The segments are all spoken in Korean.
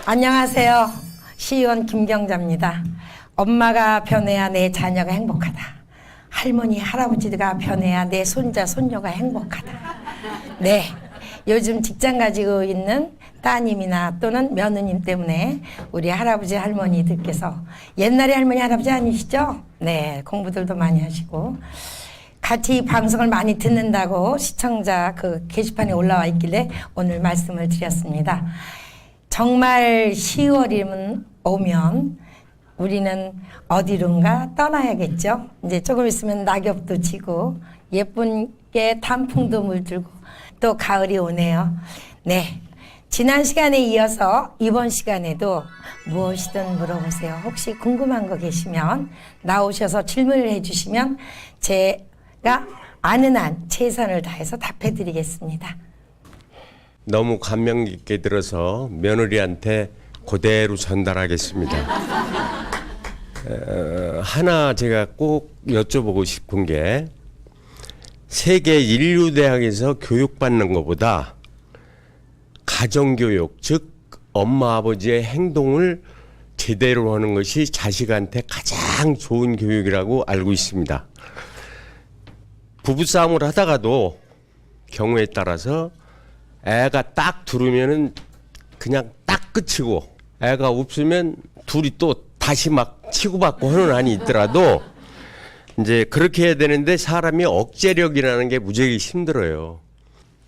안녕하세요. 시의원 김경자입니다. 엄마가 변해야 내 자녀가 행복하다. 할머니, 할아버지가 변해야 내 손자, 손녀가 행복하다. 네, 요즘 직장 가지고 있는 따님이나 또는 며느님 때문에 우리 할아버지, 할머니들께서 옛날에 할머니, 할아버지 아니시죠? 네, 공부들도 많이 하시고 같이 방송을 많이 듣는다고 시청자 그 게시판에 올라와 있길래 오늘 말씀을 드렸습니다. 정말 10월이면 오면 우리는 어디론가 떠나야겠죠. 이제 조금 있으면 낙엽도 지고 예쁘게 단풍도 물들고 또 가을이 오네요. 네, 지난 시간에 이어서 이번 시간에도 무엇이든 물어보세요. 혹시 궁금한 거 계시면 나오셔서 질문을 해주시면 제가 아는 한 최선을 다해서 답해드리겠습니다. 너무 감명 깊게 들어서 며느리한테 그대로 전달하겠습니다. 하나 제가 꼭 여쭤보고 싶은 게 세계 인류대학에서 교육받는 것보다 가정교육, 즉 엄마 아버지의 행동을 제대로 하는 것이 자식한테 가장 좋은 교육이라고 알고 있습니다. 부부싸움을 하다가도 경우에 따라서 애가 딱 들으면은 그냥 딱 끝이고 애가 없으면 둘이 또 다시 막 치고받고 하는 한이 있더라도 이제 그렇게 해야 되는데 사람이 억제력이라는 게 무지하게 힘들어요.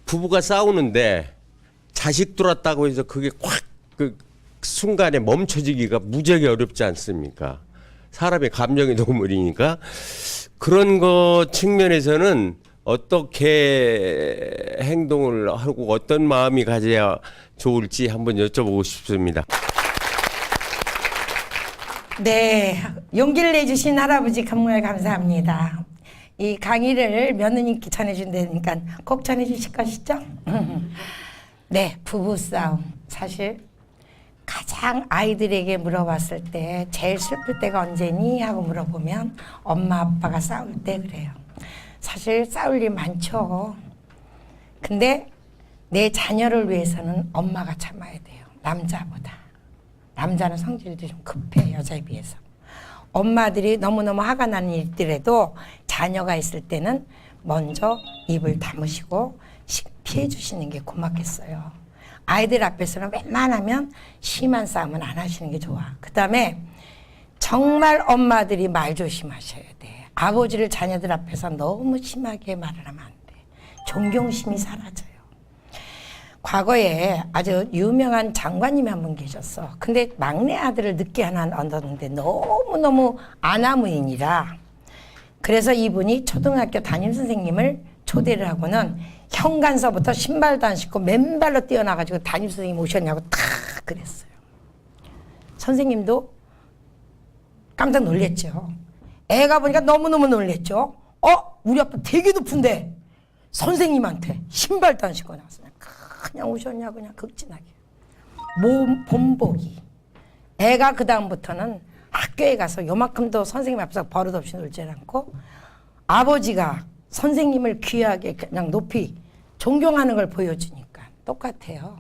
부부가 싸우는데 자식 들었다고 해서 그게 확 그 순간에 멈춰지기가 무지하게 어렵지 않습니까? 사람의 감정의 동물이니까 그런 것 측면에서는 어떻게 행동을 하고 어떤 마음이 가져야 좋을지 한번 여쭤보고 싶습니다. 네, 용기를 내주신 할아버지 정말 감사합니다. 이 강의를 며느님께 전해준다니까 꼭 전해주실 것이죠? 네, 부부싸움. 사실 가장 아이들에게 물어봤을 때 제일 슬플 때가 언제니? 하고 물어보면 엄마 아빠가 싸울 때 그래요. 사실 싸울 일 많죠. 근데 내 자녀를 위해서는 엄마가 참아야 돼요. 남자보다. 남자는 성질도 좀 급해, 여자에 비해서. 엄마들이 너무너무 화가 나는 일들에도 자녀가 있을 때는 먼저 입을 다무시고 피해 주시는 게 고맙겠어요. 아이들 앞에서는 웬만하면 심한 싸움은 안 하시는 게 좋아. 그 다음에 정말 엄마들이 말 조심하셔야 돼. 아버지를 자녀들 앞에서 너무 심하게 말을 하면 안 돼. 존경심이 사라져요. 과거에 아주 유명한 장관님이 한 분 계셨어. 근데 막내 아들을 늦게 하나 얻었는데 너무너무 아나무인이라. 그래서 이분이 초등학교 담임선생님을 초대를 하고는 현관서부터 신발도 안 신고 맨발로 뛰어나가지고 담임선생님 오셨냐고 탁 그랬어요. 선생님도 깜짝 놀랬죠. 애가 보니까 너무너무 놀랬죠. 우리 아빠 되게 높은데 선생님한테 신발도 안 신고 나왔어요. 그냥 오셨냐 그냥 극진하게. 본보기. 애가 그 다음부터는 학교에 가서 요만큼도 선생님 앞에서 버릇없이 놀지 않고 아버지가 선생님을 귀하게 그냥 높이 존경하는 걸 보여주니까 똑같아요.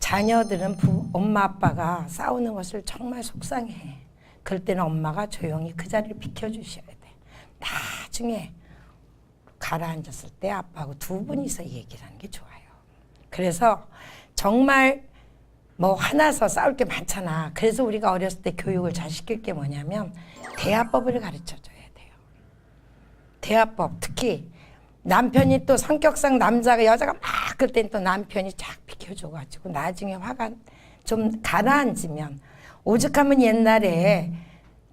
자녀들은 엄마 아빠가 싸우는 것을 정말 속상해. 그럴 때는 엄마가 조용히 그 자리를 비켜주셔야 돼. 나중에 가라앉았을 때 아빠하고 두 분이서 얘기를 하는 게 좋아요. 그래서 정말 뭐 화나서 싸울 게 많잖아. 그래서 우리가 어렸을 때 교육을 잘 시킬 게 뭐냐면 대화법을 가르쳐줘야 돼요. 대화법. 특히 남편이 또 성격상 남자가 여자가 막 그럴 땐 또 남편이 쫙 비켜줘가지고 나중에 화가 좀 가라앉으면 오죽하면 옛날에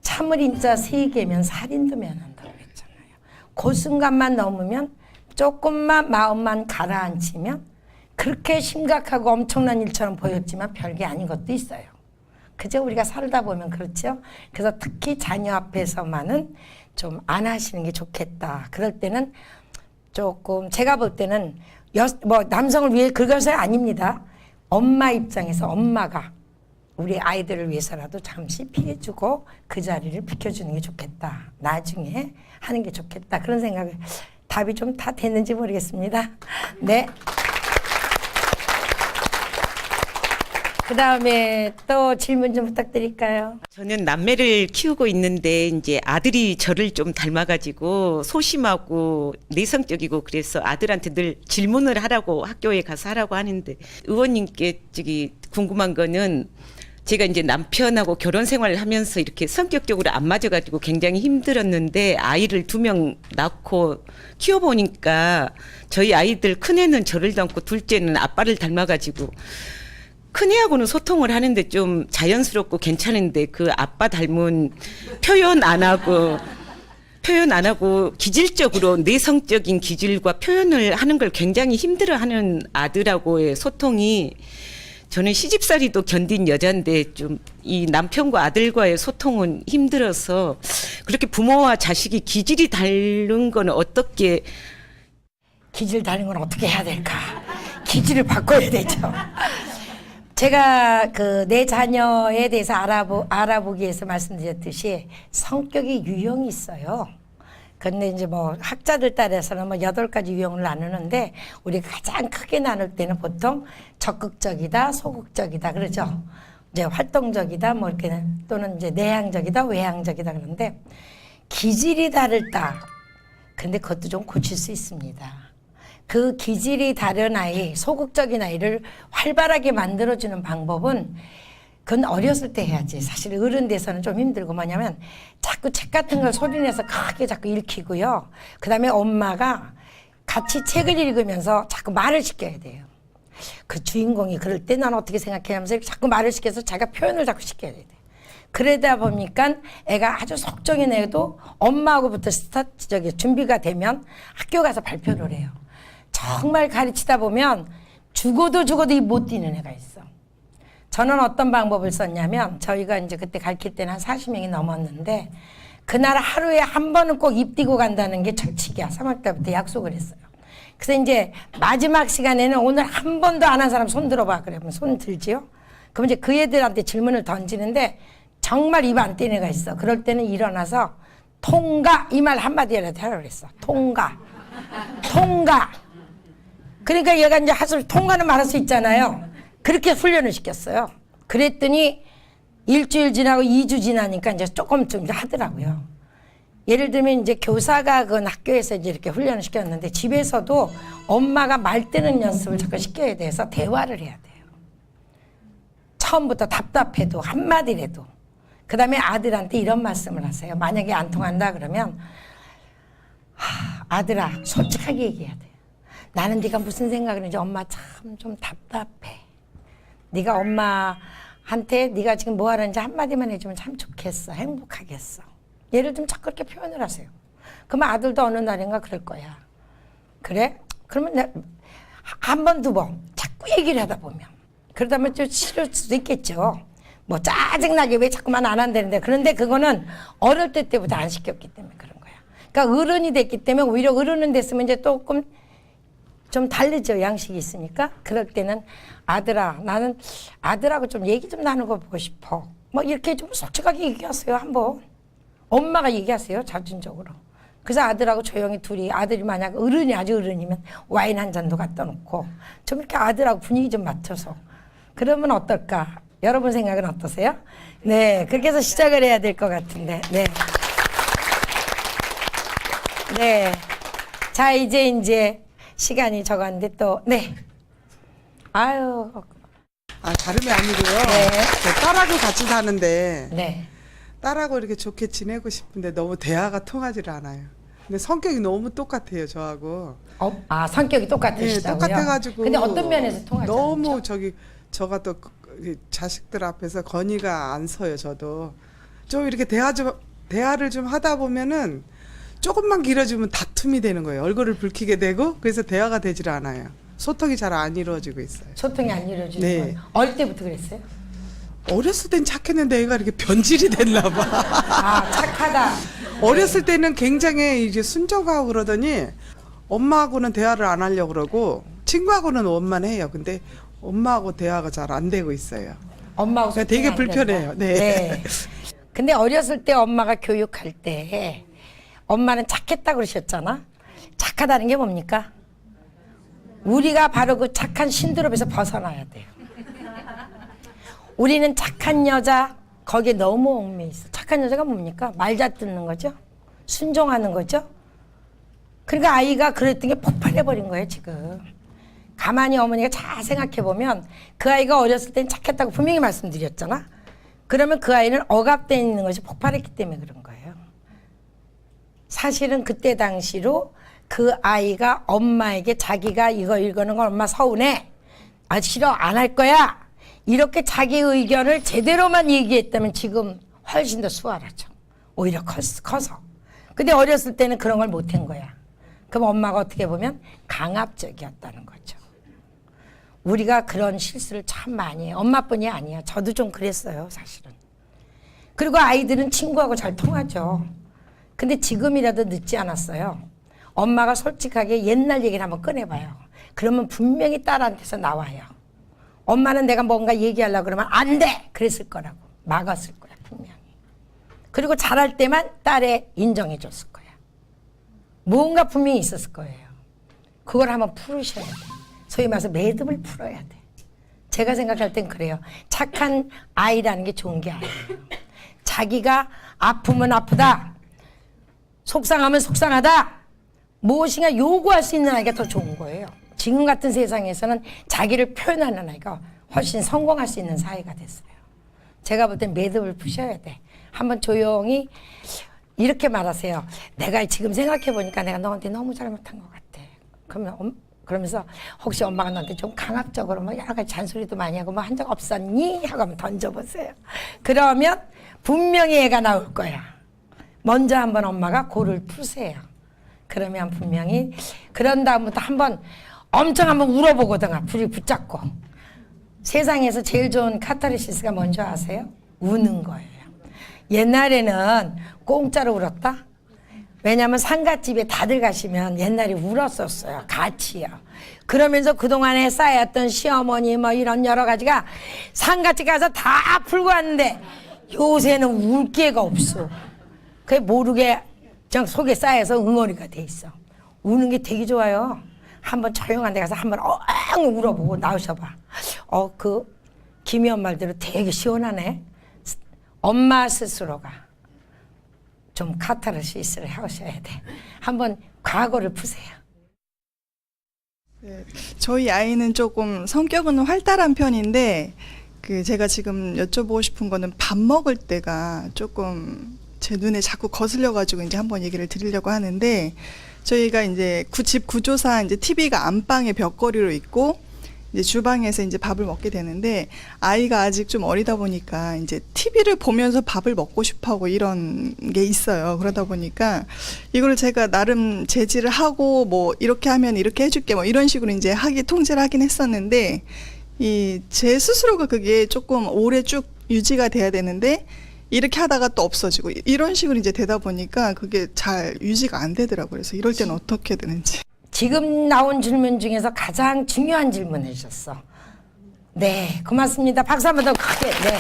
참을 인자 3개면 살인도 면한다고 했잖아요. 그 순간만 넘으면 조금만 마음만 가라앉히면 그렇게 심각하고 엄청난 일처럼 보였지만 별게 아닌 것도 있어요. 그저 우리가 살다 보면 그렇죠. 그래서 특히 자녀 앞에서만은 좀 안 하시는 게 좋겠다. 그럴 때는 조금 제가 볼 때는 뭐 남성을 위해 그것은 아닙니다. 엄마 입장에서 엄마가 우리 아이들을 위해서라도 잠시 피해주고 그 자리를 비켜주는 게 좋겠다. 나중에 하는 게 좋겠다. 그런 생각을 답이 좀 다 됐는지 모르겠습니다. 네. 그다음에 또 질문 좀 부탁드릴까요? 저는 남매를 키우고 있는데 이제 아들이 저를 좀 닮아가지고 소심하고 내성적이고 그래서 아들한테 늘 질문을 하라고 학교에 가서 하라고 하는데 의원님께 저기 궁금한 거는 제가 이제 남편하고 결혼 생활을 하면서 이렇게 성격적으로 안 맞아가지고 굉장히 힘들었는데 아이를 2명 낳고 키워보니까 저희 아이들 큰애는 저를 닮고 둘째는 아빠를 닮아가지고 큰애하고는 소통을 하는데 좀 자연스럽고 괜찮은데 그 아빠 닮은 표현 안 하고 기질적으로 내성적인 기질과 표현을 하는 걸 굉장히 힘들어하는 아들하고의 소통이 저는 시집살이도 견딘 여잔데 좀 이 남편과 아들과의 소통은 힘들어서 그렇게 부모와 자식이 기질이 다른 건 어떻게 기질 다른 건 어떻게 해야 될까? 기질을 바꿔야 되죠. 제가 그 내 자녀에 대해서 알아보기 위해서 말씀드렸듯이 성격이 유형이 있어요. 근데 이제 뭐 학자들 따라서는 뭐 8가지 유형을 나누는데 우리가 가장 크게 나눌 때는 보통 적극적이다, 소극적이다 그러죠. 이제 활동적이다, 뭐 이렇게 또는 이제 내향적이다, 외향적이다 그러는데 기질이 다르다. 근데 그것도 좀 고칠 수 있습니다. 그 기질이 다른 아이, 소극적인 아이를 활발하게 만들어주는 방법은 그건 어렸을 때 해야지. 사실 어른 돼서는 좀 힘들고 뭐냐면 자꾸 책 같은 걸 소리내서 크게 자꾸 읽히고요. 그 다음에 엄마가 같이 책을 읽으면서 자꾸 말을 시켜야 돼요. 그 주인공이 그럴 때 난 어떻게 생각하냐면서 자꾸 말을 시켜서 자기가 표현을 자꾸 시켜야 돼. 그러다 보니까 애가 아주 속적인 애도 엄마하고부터 준비가 되면 학교 가서 발표를 해요. 정말 가르치다 보면 죽어도 이 못 뛰는 애가 있어. 저는 어떤 방법을 썼냐면 저희가 이제 그때 가르칠 때는 한 40명이 넘었는데 그날 하루에 한 번은 꼭 입 띄고 간다는 게 철칙이야. 3월 때부터 약속을 했어요. 그래서 이제 마지막 시간에는 오늘 한 번도 안 한 사람 손 들어봐. 그러면 손 들지요? 그럼 이제 그 애들한테 질문을 던지는데 정말 입 안 띄는 애가 있어. 그럴 때는 일어나서 통과 이 말 한마디라도 하라고 그랬어. 통과. 그러니까 얘가 이제 하수를 통과는 말할 수 있잖아요. 그렇게 훈련을 시켰어요. 그랬더니 일주일 지나고 2주 지나니까 이제 조금 좀 하더라고요. 예를 들면 이제 교사가 그 학교에서 이제 이렇게 훈련을 시켰는데 집에서도 엄마가 말 뜨는 연습을 자꾸 시켜야 돼서 대화를 해야 돼요. 처음부터 답답해도 한마디라도. 그 다음에 아들한테 이런 말씀을 하세요. 만약에 안 통한다 그러면 아들아 솔직하게 얘기해야 돼. 나는 네가 무슨 생각을 했는지 엄마 참 좀 답답해. 네가 엄마한테 네가 지금 뭐 하는지 한마디만 해주면 참 좋겠어. 행복하겠어. 예를 들면 자꾸 그렇게 표현을 하세요. 그러면 아들도 어느 날인가 그럴 거야. 그래? 그러면 한 번, 2번 자꾸 얘기를 하다 보면 그러다 보면 좀 싫을 수도 있겠죠. 뭐 짜증나게 왜 자꾸만 안 한다는데 그런데 그거는 어릴 때부터 안 시켰기 때문에 그런 거야. 그러니까 어른이 됐기 때문에 오히려 어른은 됐으면 이제 조금 좀 다르죠. 양식이 있으니까. 그럴 때는 아들아 나는 아들하고 좀 얘기 좀 나누고 보고 싶어. 뭐 이렇게 좀 솔직하게 얘기하세요. 한번. 엄마가 얘기하세요. 자준적으로. 그래서 아들하고 조용히 둘이 아들이 만약 어른이 아주 어른이면 와인 한 잔도 갖다 놓고 좀 이렇게 아들하고 분위기 좀 맞춰서 그러면 어떨까? 여러분 생각은 어떠세요? 네. 그렇게 해서 시작을 해야 될 것 같은데. 네. 네. 자, 이제 시간이 적었는데 또, 네. 아유. 다름이 아니고요. 네. 저 딸하고 같이 사는데 네. 딸하고 이렇게 좋게 지내고 싶은데 너무 대화가 통하질 않아요. 근데 성격이 너무 똑같아요, 저하고. 성격이 똑같으시다고요? 네, 똑같아가지고. 근데 어떤 면에서 통하지 너무 않죠? 저가 또 자식들 앞에서 건의가 안 서요, 저도. 좀 이렇게 대화를 좀 하다 보면은 조금만 길어지면 다툼이 되는 거예요. 얼굴을 붉히게 되고 그래서 대화가 되질 않아요. 소통이 잘 안 이루어지고 있어요. 소통이 안 이루어지는 네. 건 어릴 때부터 그랬어요? 어렸을 땐 착했는데 애가 이렇게 변질이 됐나 봐. 착하다. 어렸을 때는 굉장히 이제 순종하고 그러더니 엄마하고는 대화를 안 하려고 그러고 친구하고는 원만해요. 근데 엄마하고 대화가 잘 안 되고 있어요. 엄마하고 그러니까 되게 소통이 안 불편해요. 된다. 네. 근데 어렸을 때 엄마가 교육할 때 엄마는 착했다 그러셨잖아. 착하다는 게 뭡니까? 우리가 바로 그 착한 신드롬에서 벗어나야 돼요. 우리는 착한 여자 거기에 너무 얽매여 있어. 착한 여자가 뭡니까? 말 잘 듣는 거죠. 순종하는 거죠. 그러니까 아이가 그랬던 게 폭발해버린 거예요 지금. 가만히 어머니가 잘 생각해보면 그 아이가 어렸을 땐 착했다고 분명히 말씀드렸잖아. 그러면 그 아이는 억압되어 있는 것이 폭발했기 때문에 그런 거예요. 사실은 그때 당시로 그 아이가 엄마에게 자기가 이거는 건 엄마 서운해. 아 싫어 안 할 거야. 이렇게 자기 의견을 제대로만 얘기했다면 지금 훨씬 더 수월하죠. 오히려 커서. 근데 어렸을 때는 그런 걸 못한 거야. 그럼 엄마가 어떻게 보면 강압적이었다는 거죠. 우리가 그런 실수를 참 많이 해요. 엄마뿐이 아니야. 저도 좀 그랬어요 사실은. 그리고 아이들은 친구하고 잘 통하죠. 근데 지금이라도 늦지 않았어요. 엄마가 솔직하게 옛날 얘기를 한번 꺼내봐요. 그러면 분명히 딸한테서 나와요. 엄마는 내가 뭔가 얘기하려고 그러면 안 돼! 그랬을 거라고. 막았을 거야 분명히. 그리고 잘할 때만 딸에 인정해 줬을 거야. 뭔가 분명히 있었을 거예요. 그걸 한번 풀으셔야 돼. 소위 말해서 매듭을 풀어야 돼. 제가 생각할 땐 그래요. 착한 아이라는 게 좋은 게 아니에요. 자기가 아프면 아프다. 속상하면 속상하다. 무엇인가 요구할 수 있는 아이가 더 좋은 거예요. 지금 같은 세상에서는 자기를 표현하는 아이가 훨씬 성공할 수 있는 사회가 됐어요. 제가 볼 땐 매듭을 푸셔야 돼. 한번 조용히 이렇게 말하세요. 내가 지금 생각해보니까 내가 너한테 너무 잘못한 것 같아. 그러면서 혹시 엄마가 너한테 좀 강압적으로 뭐 여러 가지 잔소리도 많이 하고 뭐 한 적 없었니? 하고 한번 던져보세요. 그러면 분명히 애가 나올 거야. 먼저 한번 엄마가 골을 푸세요. 그러면 분명히 그런 다음부터 한번 엄청 한번 울어보거든요. 불이 붙잡고. 세상에서 제일 좋은 카타르시스가 뭔지 아세요? 우는 거예요. 옛날에는 공짜로 울었다? 왜냐하면 상갓집에 다들 가시면 옛날에 울었었어요. 같이요. 그러면서 그동안에 쌓였던 시어머니 뭐 이런 여러 가지가 상갓집 가서 다 풀고 왔는데 요새는 울 게가 없어. 그게 모르게 저 속에 쌓여서 응어리가 돼 있어. 우는 게 되게 좋아요. 한번 조용한 데 가서 한번 엉 울어보고 나오셔봐. 그 김희연 말대로 되게 시원하네. 엄마 스스로가 좀 카타르시스를 하셔야 돼. 한번 과거를 푸세요. 네, 저희 아이는 조금 성격은 활달한 편인데 제가 지금 여쭤보고 싶은 거는 밥 먹을 때가 조금 제 눈에 자꾸 거슬려가지고 이제 한번 얘기를 드리려고 하는데 저희가 이제 집 구조상 이제 TV가 안방에 벽걸이로 있고 이제 주방에서 이제 밥을 먹게 되는데 아이가 아직 좀 어리다 보니까 이제 TV를 보면서 밥을 먹고 싶어하고 이런 게 있어요. 그러다 보니까 이걸 제가 나름 제지를 하고 뭐 이렇게 하면 이렇게 해줄게 뭐 이런 식으로 이제 통제를 하긴 했었는데 제 스스로가 그게 조금 오래 쭉 유지가 돼야 되는데 이렇게 하다가 또 없어지고 이런 식으로 이제 되다 보니까 그게 잘 유지가 안 되더라고요. 그래서 이럴 때는 어떻게 되는지. 지금 나온 질문 중에서 가장 중요한 질문을 주셨어. 네, 고맙습니다. 박수 한번 더 크게. 네.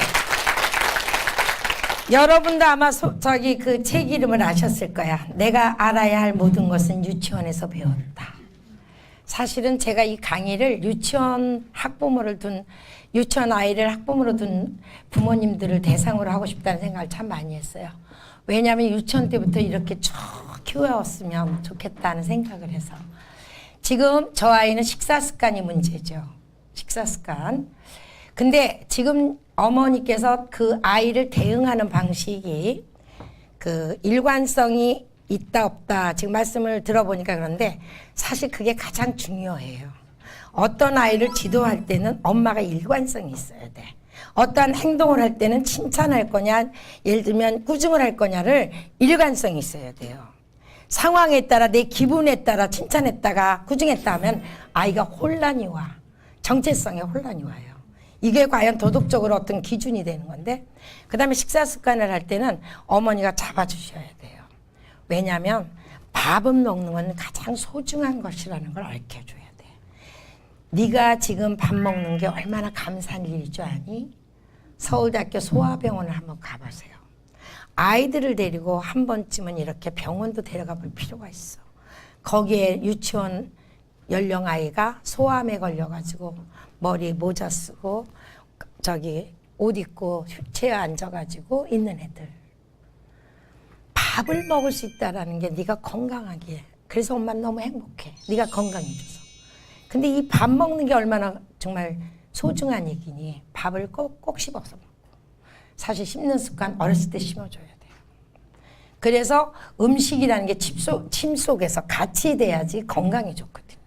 여러분도 아마 그 책 이름을 아셨을 거야. 내가 알아야 할 모든 것은 유치원에서 배웠다. 사실은 제가 이 강의를 유치원 아이를 학부모로 둔 부모님들을 대상으로 하고 싶다는 생각을 참 많이 했어요. 왜냐하면 유치원 때부터 이렇게 쭉 키워왔으면 좋겠다는 생각을 해서. 지금 저 아이는 식사 습관이 문제죠. 식사 습관. 근데 지금 어머니께서 그 아이를 대응하는 방식이 그 일관성이 있다 없다 지금 말씀을 들어보니까 그런데 사실 그게 가장 중요해요. 어떤 아이를 지도할 때는 엄마가 일관성이 있어야 돼. 어떠한 행동을 할 때는 칭찬할 거냐, 예를 들면 꾸중을 할 거냐를 일관성이 있어야 돼요. 상황에 따라 내 기분에 따라 칭찬했다가 꾸중했다 하면 아이가 혼란이 와. 정체성에 혼란이 와요. 이게 과연 도덕적으로 어떤 기준이 되는 건데 그 다음에 식사 습관을 할 때는 어머니가 잡아주셔야 돼요. 왜냐하면 밥은 먹는 건 가장 소중한 것이라는 걸 알려줘야 돼. 네가 지금 밥 먹는 게 얼마나 감사한 일인 줄 아니? 서울대학교 소아병원을 한번 가보세요. 아이들을 데리고 한 번쯤은 이렇게 병원도 데려가 볼 필요가 있어. 거기에 유치원 연령 아이가 소아암에 걸려가지고 머리에 모자 쓰고 옷 입고 휠체어에 앉아가지고 있는 애들. 밥을 먹을 수 있다라는 게 네가 건강하기에. 그래서 엄마는 너무 행복해. 네가 건강해져서. 근데 이 밥 먹는 게 얼마나 정말 소중한 얘기니. 밥을 꼭 씹어서 먹고. 사실 씹는 습관 어렸을 때 심어줘야 돼요. 그래서 음식이라는 게 침 속에서 같이 돼야지 건강에 좋거든요.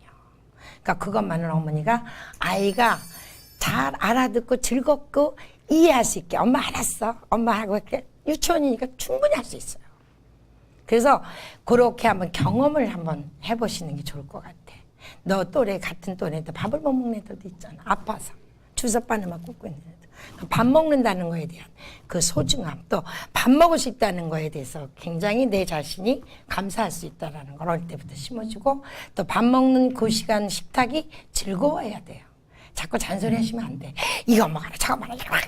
그러니까 그것만은 어머니가 아이가 잘 알아듣고 즐겁고 이해할 수 있게 엄마 알았어. 엄마하고 이렇게 유치원이니까 충분히 할 수 있어요. 그래서 그렇게 한번 경험을 한번 해보시는 게 좋을 것 같아. 너 또래 같은 또래들 밥을 못 먹는 애들도 있잖아. 아파서 주사바늘만 꽂고 있는 애들. 밥 먹는다는 거에 대한 그 소중함, 또 밥 먹을 수 있다는 거에 대해서 굉장히 내 자신이 감사할 수 있다는 걸 어릴 때부터 심어주고, 또 밥 먹는 그 시간 식탁이 즐거워야 돼요. 자꾸 잔소리 하시면 안 돼. 이거 먹어라 저거 먹어라.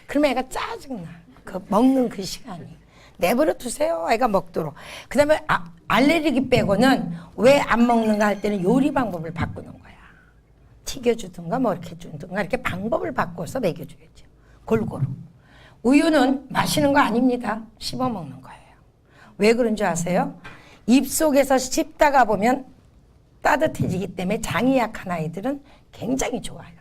그러면 애가 짜증나. 그 먹는 그 시간이. 내버려 두세요. 애가 먹도록. 그 다음에 알레르기 빼고는 왜 안 먹는가 할 때는 요리 방법을 바꾸는 거야. 튀겨주든가 뭐 이렇게 주든가 이렇게 방법을 바꿔서 먹여줘야죠. 골고루. 우유는 마시는 거 아닙니다. 씹어 먹는 거예요. 왜 그런 줄 아세요? 입속에서 씹다가 보면 따뜻해지기 때문에 장이 약한 아이들은 굉장히 좋아요.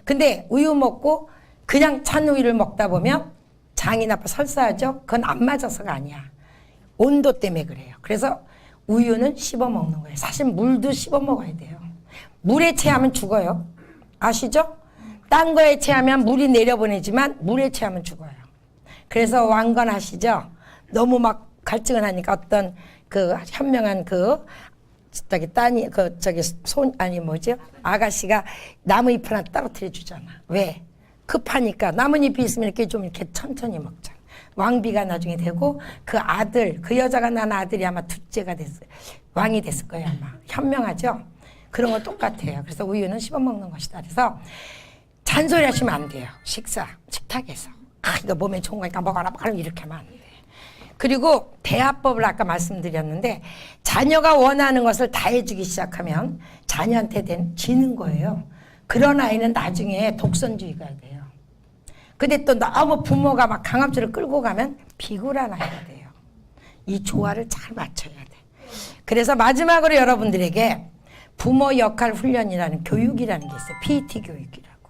근데 우유 먹고 그냥 찬 우유를 먹다 보면 장이 나빠 설사하죠? 그건 안 맞아서가 아니야. 온도 때문에 그래요. 그래서 우유는 씹어 먹는 거예요. 사실 물도 씹어 먹어야 돼요. 물에 체하면 죽어요. 아시죠? 딴 거에 체하면 물이 내려보내지만 물에 체하면 죽어요. 그래서 왕건하시죠? 너무 막 갈증을 하니까 어떤 그 현명한 아가씨가 나무잎 하나 떨어뜨려 주잖아. 왜? 급하니까 나뭇잎이 있으면 이렇게 좀 이렇게 천천히 먹자. 왕비가 나중에 되고 그 아들, 그 여자가 낳은 아들이 아마 둘째가 됐어요. 왕이 됐을 거예요 아마. 현명하죠? 그런 거 똑같아요. 그래서 우유는 씹어 먹는 것이다. 그래서 잔소리 하시면 안 돼요. 식탁에서. 이거 몸에 좋은 거니까 먹어라 이렇게 하면 안 돼. 그리고 대화법을 아까 말씀드렸는데, 자녀가 원하는 것을 다 해주기 시작하면 자녀한테 지는 거예요. 그런 아이는 나중에 독선주의가 돼요. 근데 또 너무 부모가 막 강압적으로 끌고 가면 비굴한 아이가 돼요. 이 조화를 잘 맞춰야 돼. 그래서 마지막으로 여러분들에게 부모 역할 훈련이라는 교육이라는 게 있어요. PET 교육이라고.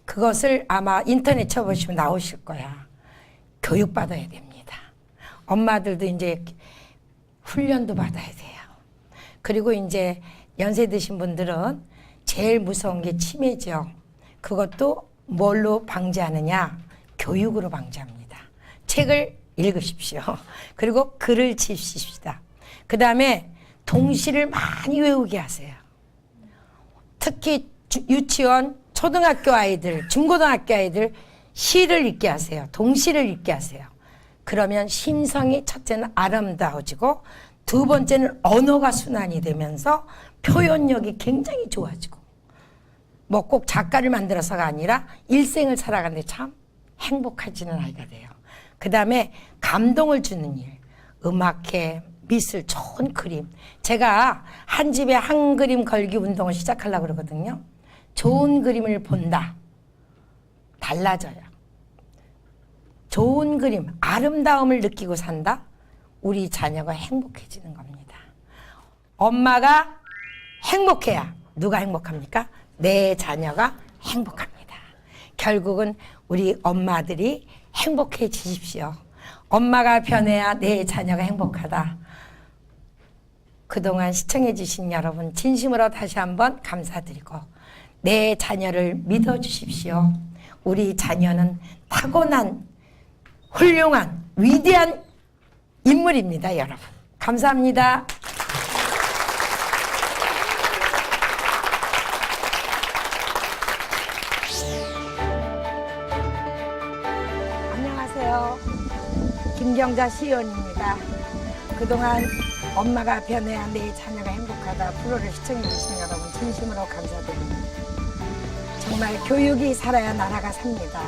그것을 아마 인터넷 쳐보시면 나오실 거야. 교육받아야 됩니다. 엄마들도 이제 훈련도 받아야 돼요. 그리고 이제 연세 드신 분들은 제일 무서운 게 치매죠. 그것도 뭘로 방지하느냐? 교육으로 방지합니다. 책을 읽으십시오. 그리고 글을 치십시다. 그 다음에 동시를 많이 외우게 하세요. 특히 유치원, 초등학교 아이들, 중고등학교 아이들 시를 읽게 하세요. 동시를 읽게 하세요. 그러면 심성이 첫째는 아름다워지고 두 번째는 언어가 순환이 되면서 표현력이 굉장히 좋아지고, 뭐 꼭 작가를 만들어서가 아니라 일생을 살아가는데 참 행복해지는 아이가 돼요. 그 다음에 감동을 주는 일, 음악회, 미술, 좋은 그림. 제가 한 집에 한 그림 걸기 운동을 시작하려고 그러거든요. 좋은 그림을 본다. 달라져요. 좋은 그림, 아름다움을 느끼고 산다. 우리 자녀가 행복해지는 겁니다. 엄마가 행복해야 누가 행복합니까? 내 자녀가 행복합니다. 결국은 우리 엄마들이 행복해지십시오. 엄마가 변해야 내 자녀가 행복하다. 그동안 시청해 주신 여러분 진심으로 다시 한번 감사드리고, 내 자녀를 믿어주십시오. 우리 자녀는 타고난 훌륭한 위대한 인물입니다, 여러분. 감사합니다. 안녕하세요. 김경자 시의원입니다. 그동안 엄마가 변해야 내 자녀가 행복하다 프로를 시청해 주신 여러분 진심으로 감사드립니다. 정말 교육이 살아야 나라가 삽니다.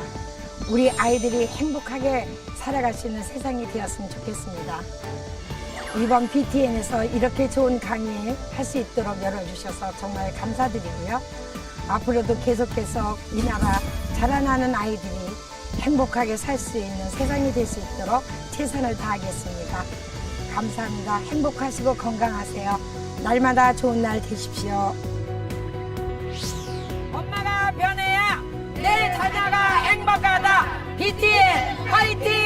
우리 아이들이 행복하게 살아갈 수 있는 세상이 되었으면 좋겠습니다. 이번 BTN에서 이렇게 좋은 강의 할 수 있도록 열어주셔서 정말 감사드리고요. 앞으로도 계속해서 이 나라 자라나는 아이들이 행복하게 살 수 있는 세상이 될 수 있도록 최선을 다하겠습니다. 감사합니다. 행복하시고 건강하세요. 날마다 좋은 날 되십시오. 엄마가 변해야 내 자녀가 행복하다. BTN 화이팅!